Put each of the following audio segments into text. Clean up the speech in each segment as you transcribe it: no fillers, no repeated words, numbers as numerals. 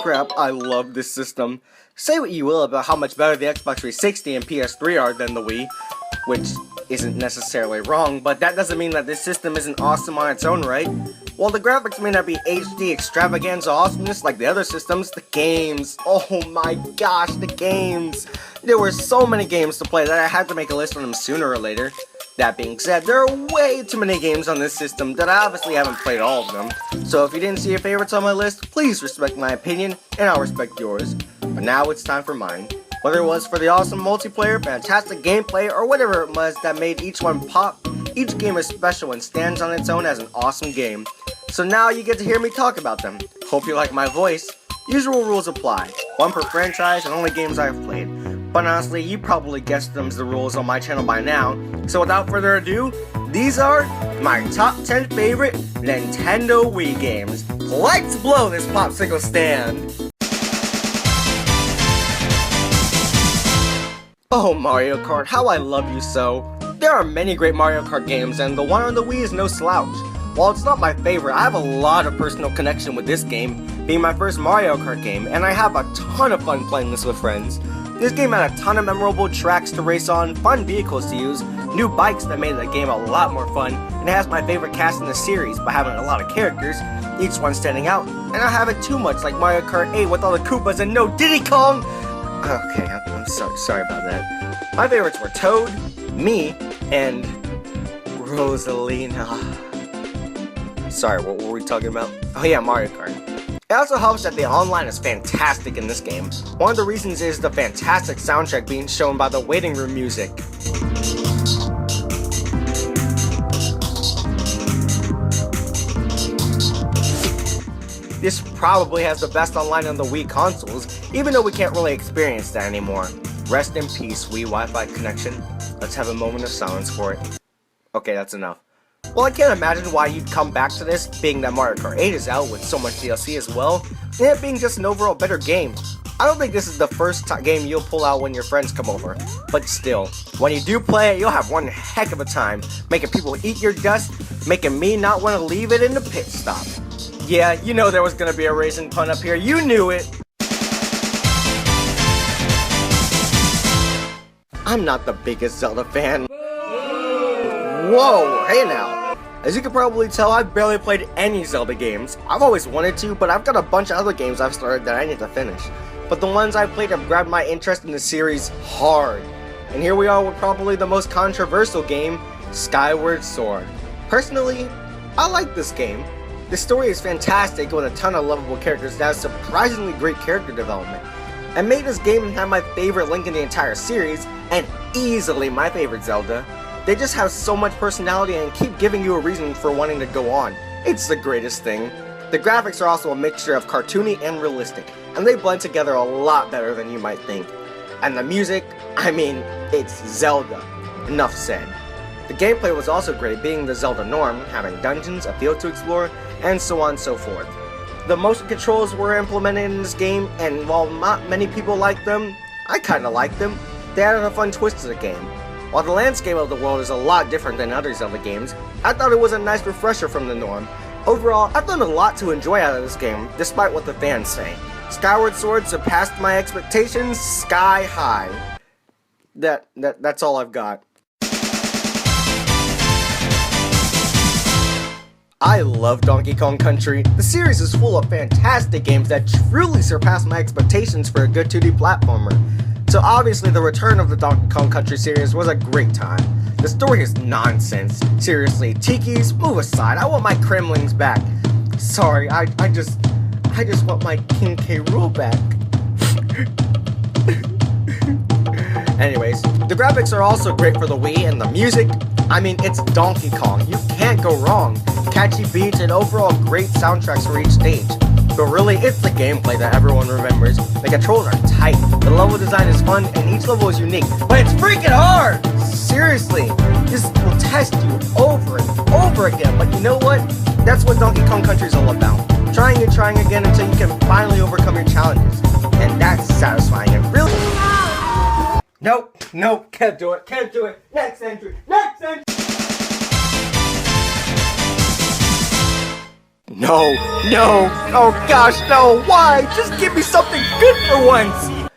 crap, I love this system. Say what you will about how much better the Xbox 360 and PS3 are than the Wii, which isn't necessarily wrong, but that doesn't mean that this system isn't awesome on its own right. While the graphics may not be HD extravaganza awesomeness like the other systems, the games, oh my gosh, the games! There were so many games to play that I had to make a list of them sooner or later. That being said, there are way too many games on this system that I obviously haven't played all of them. So if you didn't see your favorites on my list, please respect my opinion, and I'll respect yours. But now it's time for mine. Whether it was for the awesome multiplayer, fantastic gameplay, or whatever it was that made each one pop, each game is special and stands on its own as an awesome game. So now you get to hear me talk about them. Hope you like my voice. Usual rules apply. One per franchise and only games I've played. But honestly, you probably guessed them's the rules on my channel by now. So without further ado, these are my top 10 favorite Nintendo Wii games. Let's blow this popsicle stand! Oh, Mario Kart, how I love you so. There are many great Mario Kart games, and the one on the Wii is no slouch. While it's not my favorite, I have a lot of personal connection with this game, being my first Mario Kart game, and I have a ton of fun playing this with friends. This game had a ton of memorable tracks to race on, fun vehicles to use, new bikes that made the game a lot more fun, and it has my favorite cast in the series by having a lot of characters, each one standing out, and I have it too much like Mario Kart 8 with all the Koopas and no Diddy Kong! Okay, I'm sorry about that. My favorites were Toad, me, and Rosalina. Sorry, what were we talking about? Oh yeah, Mario Kart. It also helps that the online is fantastic in this game. One of the reasons is the fantastic soundtrack being shown by the waiting room music. This probably has the best online on the Wii consoles, even though we can't really experience that anymore. Rest in peace, Wii Wi-Fi connection. Let's have a moment of silence for it. Okay, that's enough. Well, I can't imagine why you'd come back to this, being that Mario Kart 8 is out with so much DLC as well, and it being just an overall better game. I don't think this is the first game you'll pull out when your friends come over, but still, when you do play it, you'll have one heck of a time, making people eat your dust, making me not want to leave it in the pit stop. Yeah, you know there was gonna be a racing pun up here, you knew it! I'm not the biggest Zelda fan. Whoa, hey now! As you can probably tell, I've barely played any Zelda games. I've always wanted to, but I've got a bunch of other games I've started that I need to finish. But the ones I've played have grabbed my interest in the series hard. And here we are with probably the most controversial game, Skyward Sword. Personally, I like this game. The story is fantastic with a ton of lovable characters that has surprisingly great character development. And made this game have my favorite Link in the entire series, and easily my favorite Zelda. They just have so much personality and keep giving you a reason for wanting to go on. It's the greatest thing. The graphics are also a mixture of cartoony and realistic, and they blend together a lot better than you might think. And the music, I mean, it's Zelda. Enough said. The gameplay was also great, being the Zelda norm, having dungeons, a field to explore, and so on and so forth. The motion controls were implemented in this game, and while not many people like them, I kinda like them. They added a fun twist to the game. While the landscape of the world is a lot different than other Zelda games, I thought it was a nice refresher from the norm. Overall, I've done a lot to enjoy out of this game, despite what the fans say. Skyward Sword surpassed my expectations sky high. That's all I've got. I love Donkey Kong Country. The series is full of fantastic games that truly surpass my expectations for a good 2D platformer. So obviously the return of the Donkey Kong Country series was a great time. The story is nonsense. Seriously, Tikis, move aside. I want my Kremlings back. Sorry, I just want my King K. Rool back. Anyways, the graphics are also great for the Wii, and the music, I mean, it's Donkey Kong. You can't go wrong. Catchy beats and overall great soundtracks for each stage. But really, it's the gameplay that everyone remembers. The controls are tight, the level design is fun, and each level is unique. But it's freaking hard! Seriously, this will test you over and over again. But you know what? That's what Donkey Kong Country is all about. Trying and trying again until you can finally overcome your challenges. And that's satisfying. It really... Nope, can't do it. Next entry. No, no, oh gosh, no, why? Just give me something good for once!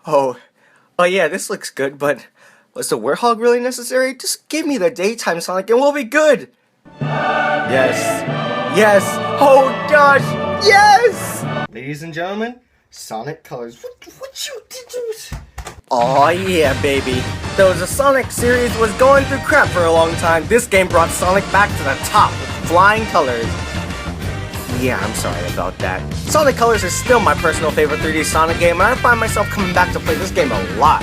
Oh yeah, this looks good, but was the Warthog really necessary? Just give me the daytime Sonic and we'll be good! Yes, yes, oh gosh, yes! Ladies and gentlemen, Sonic Colors, what you did? Aw yeah, baby. Though the Sonic series was going through crap for a long time, this game brought Sonic back to the top with flying colors. Yeah, I'm sorry about that. Sonic Colors is still my personal favorite 3D Sonic game, and I find myself coming back to play this game a lot.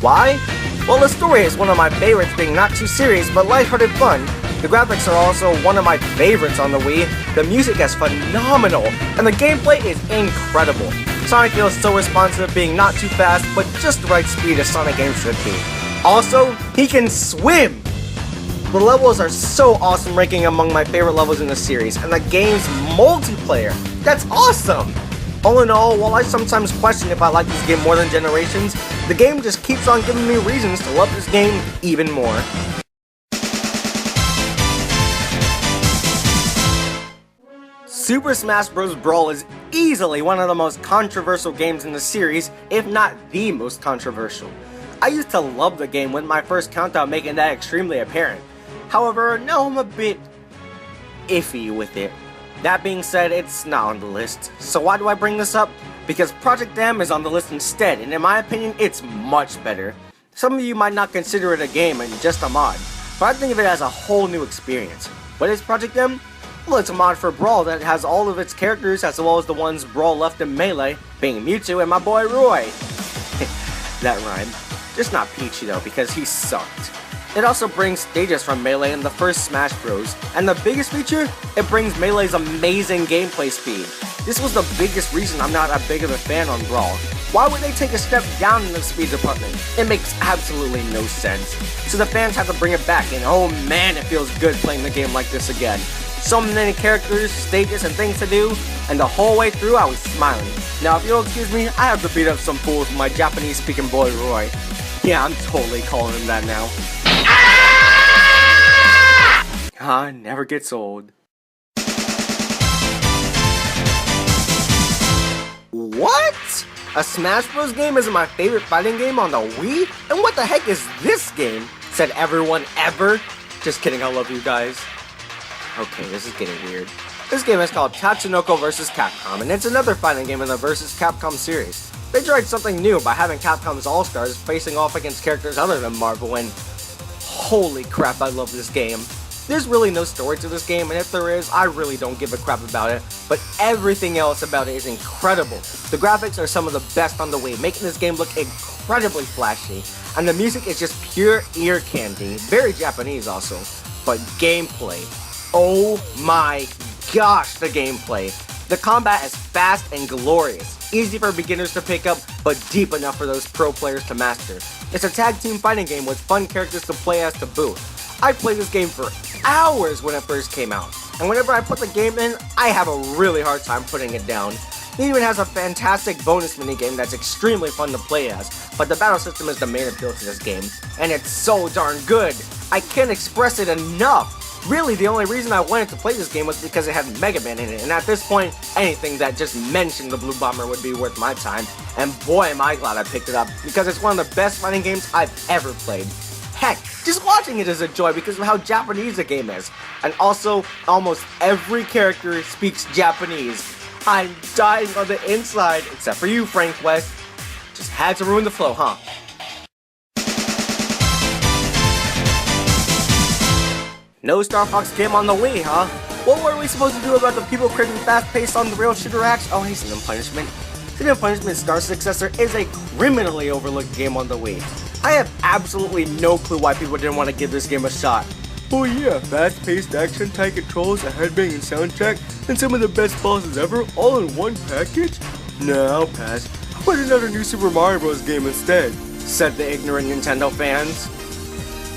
Why? Well, the story is one of my favorites, being not too serious but lighthearted fun. The graphics are also one of my favorites on the Wii, the music is phenomenal, and the gameplay is incredible. Sonic feels so responsive, being not too fast, but just the right speed as Sonic games should be. Also, he can swim! The levels are so awesome, ranking among my favorite levels in the series, and the game's multiplayer, that's awesome! All in all, while I sometimes question if I like this game more than Generations, the game just keeps on giving me reasons to love this game even more. Super Smash Bros. Brawl is easily one of the most controversial games in the series, if not the most controversial. I used to love the game with my first countdown making that extremely apparent. However, now I'm a bit iffy with it. That being said, it's not on the list. So why do I bring this up? Because Project M is on the list instead, and in my opinion, it's much better. Some of you might not consider it a game and just a mod, but I think of it as a whole new experience. What is Project M? Well, it's a mod for Brawl that has all of its characters as well as the ones Brawl left in Melee, being Mewtwo and my boy Roy. That rhymed. Just not Peachy though, because he sucked. It also brings stages from Melee in the first Smash Bros. And the biggest feature, it brings Melee's amazing gameplay speed. This was the biggest reason I'm not that big of a fan on Brawl. Why would they take a step down in the speed department? It makes absolutely no sense. So the fans have to bring it back, and oh man, it feels good playing the game like this again. So many characters, stages, and things to do, and the whole way through I was smiling. Now if you'll excuse me, I have to beat up some fools with my Japanese speaking boy Roy. Yeah, I'm totally calling him that now. Never gets old. What? A Smash Bros. Game isn't my favorite fighting game on the Wii? And what the heck is this game? Said everyone ever? Just kidding, I love you guys. Okay, this is getting weird. This game is called Tatsunoko vs. Capcom, and it's another fighting game in the vs. Capcom series. They tried something new by having Capcom's All-Stars facing off against characters other than Marvel, and holy crap, I love this game. There's really no story to this game, and if there is, I really don't give a crap about it, but everything else about it is incredible. The graphics are some of the best on the Wii, making this game look incredibly flashy, and the music is just pure ear candy, very Japanese also, but gameplay, oh my gosh, the gameplay. The combat is fast and glorious, easy for beginners to pick up, but deep enough for those pro players to master. It's a tag team fighting game with fun characters to play as to boot. I played this game for hours when it first came out, and whenever I put the game in, I have a really hard time putting it down. It even has a fantastic bonus minigame that's extremely fun to play as, but the battle system is the main appeal to this game, and it's so darn good. I can't express it enough. Really, the only reason I wanted to play this game was because it had Mega Man in it, and at this point, anything that just mentioned the Blue Bomber would be worth my time, and boy am I glad I picked it up, because it's one of the best fighting games I've ever played. Heck, just watching it is a joy because of how Japanese the game is, and also, almost every character speaks Japanese. I'm dying on the inside, except for you, Frank West. Just had to ruin the flow, huh? No Star Fox game on the Wii, huh? What were we supposed to do about the people craving fast-paced on-the-rail shooter action? Oh, hey, Sin and Punishment. Sin and Punishment's Star Successor is a criminally overlooked game on the Wii. I have absolutely no clue why people didn't want to give this game a shot. Oh yeah, fast-paced action, tight controls, a headbanging soundtrack, and some of the best bosses ever, all in one package? Nah, I'll pass. How about another new Super Mario Bros. Game instead? Said the ignorant Nintendo fans.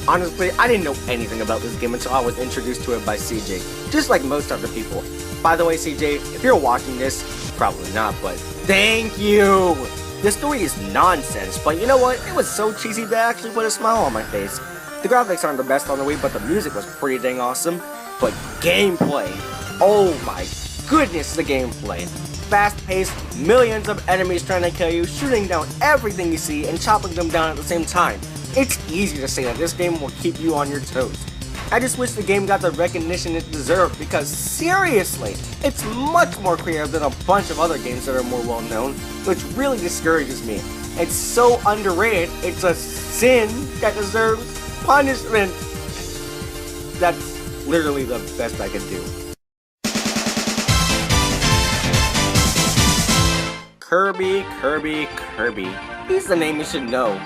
Honestly, I didn't know anything about this game until I was introduced to it by CJ, just like most other people. By the way, CJ, if you're watching this, probably not, but thank you! The story is nonsense, but you know what? It was so cheesy that I actually put a smile on my face. The graphics aren't the best on the Wii, but the music was pretty dang awesome. But gameplay, oh my goodness, the gameplay. Fast-paced, millions of enemies trying to kill you, shooting down everything you see and chopping them down at the same time. It's easy to say that this game will keep you on your toes. I just wish the game got the recognition it deserved because seriously, it's much more creative than a bunch of other games that are more well known, which really discourages me. It's so underrated, it's a sin that deserves punishment. That's literally the best I can do. Kirby. He's the name you should know.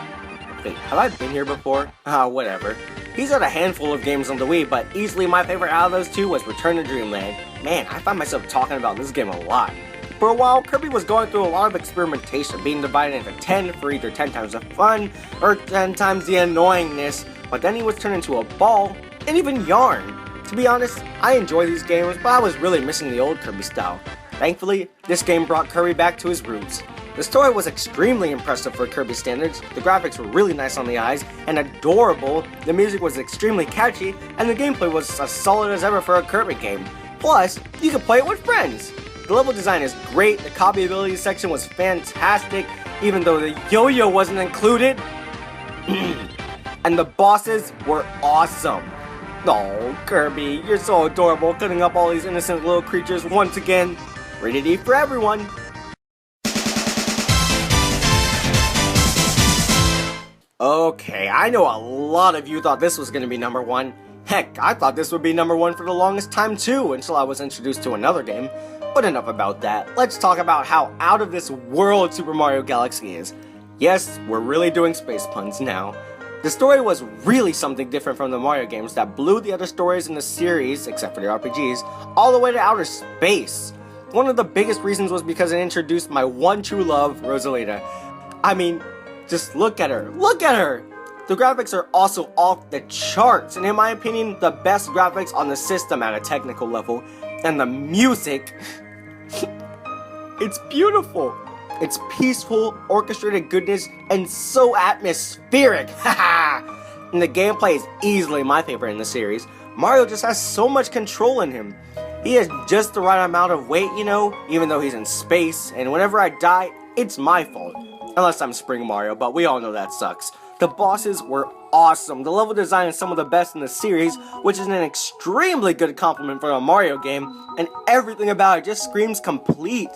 Wait, have I been here before? Whatever. He's had a handful of games on the Wii, but easily my favorite out of those two was Return to Dreamland. Man, I find myself talking about this game a lot. For a while, Kirby was going through a lot of experimentation, being divided into 10 for either 10 times the fun, or 10 times the annoyingness, but then he was turned into a ball, and even yarn. To be honest, I enjoy these games, but I was really missing the old Kirby style. Thankfully, this game brought Kirby back to his roots. The story was extremely impressive for Kirby standards, the graphics were really nice on the eyes, and adorable, the music was extremely catchy, and the gameplay was as solid as ever for a Kirby game. Plus, you could play it with friends! The level design is great, the copy ability section was fantastic, even though the yo-yo wasn't included, and the bosses were awesome. Oh, Kirby, you're so adorable, cutting up all these innocent little creatures once again. Rated E for everyone. Okay, I know a lot of you thought this was going to be number one. Heck, I thought this would be number one for the longest time too, until I was introduced to another game. But enough about that, let's talk about how out of this world Super Mario Galaxy is. Yes, we're really doing space puns now. The story was really something different from the Mario games that blew the other stories in the series, except for the RPGs, all the way to outer space. One of the biggest reasons was because it introduced my one true love, Rosalita. I mean, just look at her. Look at her! The graphics are also off the charts, and in my opinion, the best graphics on the system at a technical level. And the music, it's beautiful. It's peaceful, orchestrated goodness, and so atmospheric. Haha! And the gameplay is easily my favorite in the series. Mario just has so much control in him. He has just the right amount of weight, you know, even though he's in space, and whenever I die, it's my fault. Unless I'm Spring Mario, but we all know that sucks. The bosses were awesome. The level design is some of the best in the series, which is an extremely good compliment for a Mario game, and everything about it just screams complete.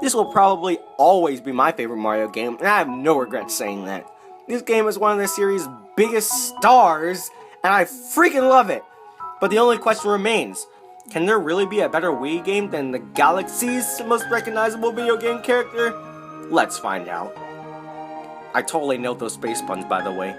This will probably always be my favorite Mario game, and I have no regrets saying that. This game is one of the series' biggest stars, and I freaking love it. But the only question remains, can there really be a better Wii game than the Galaxy's most recognizable video game character? Let's find out. I totally nailed those space puns, by the way.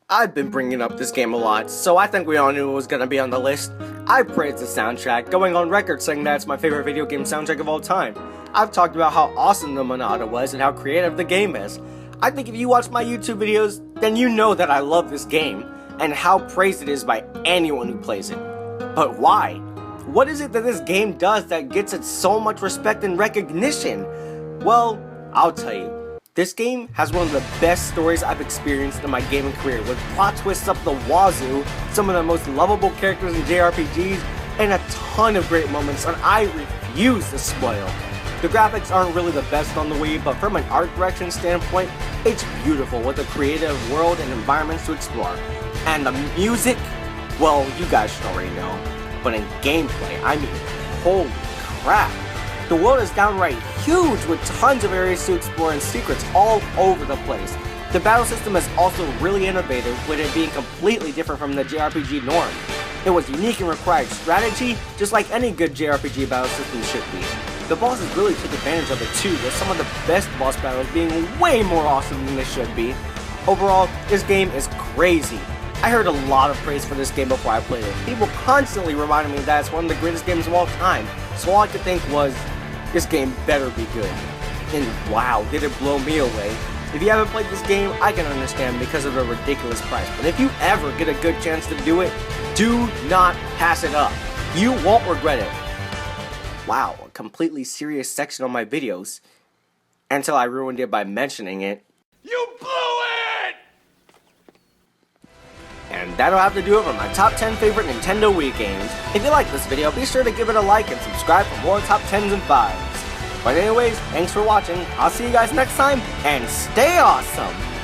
I've been bringing up this game a lot, so I think we all knew it was gonna be on the list. I praised the soundtrack, going on record saying that it's my favorite video game soundtrack of all time. I've talked about how awesome the Monada was and how creative the game is. I think if you watch my YouTube videos, then you know that I love this game, and how praised it is by anyone who plays it. But why? What is it that this game does that gets it so much respect and recognition? Well, I'll tell you. This game has one of the best stories I've experienced in my gaming career, with plot twists up the wazoo, some of the most lovable characters in JRPGs, and a ton of great moments, and I refuse to spoil. The graphics aren't really the best on the Wii, but from an art direction standpoint, it's beautiful with a creative world and environments to explore. And the music, well, you guys should already know. But in gameplay, I mean, holy crap. The world is downright huge with tons of areas to explore and secrets all over the place. The battle system is also really innovative, with it being completely different from the JRPG norm. It was unique and required strategy, just like any good JRPG battle system should be. The bosses really took advantage of it too, with some of the best boss battles being way more awesome than they should be. Overall, this game is crazy. I heard a lot of praise for this game before I played it. People constantly reminded me that it's one of the greatest games of all time, so all I could think was, this game better be good. And wow, did it blow me away. If you haven't played this game, I can understand because of the ridiculous price, but if you ever get a good chance to do it, do not pass it up. You won't regret it. Wow, a completely serious section on my videos. Until I ruined it by mentioning it. You blew it! And And that'll have to do it for my top 10 favorite Nintendo Wii games. If you like this video, be sure to give it a like and subscribe for more top 10s and 5s. But anyways, thanks for watching, I'll see you guys next time, and stay awesome!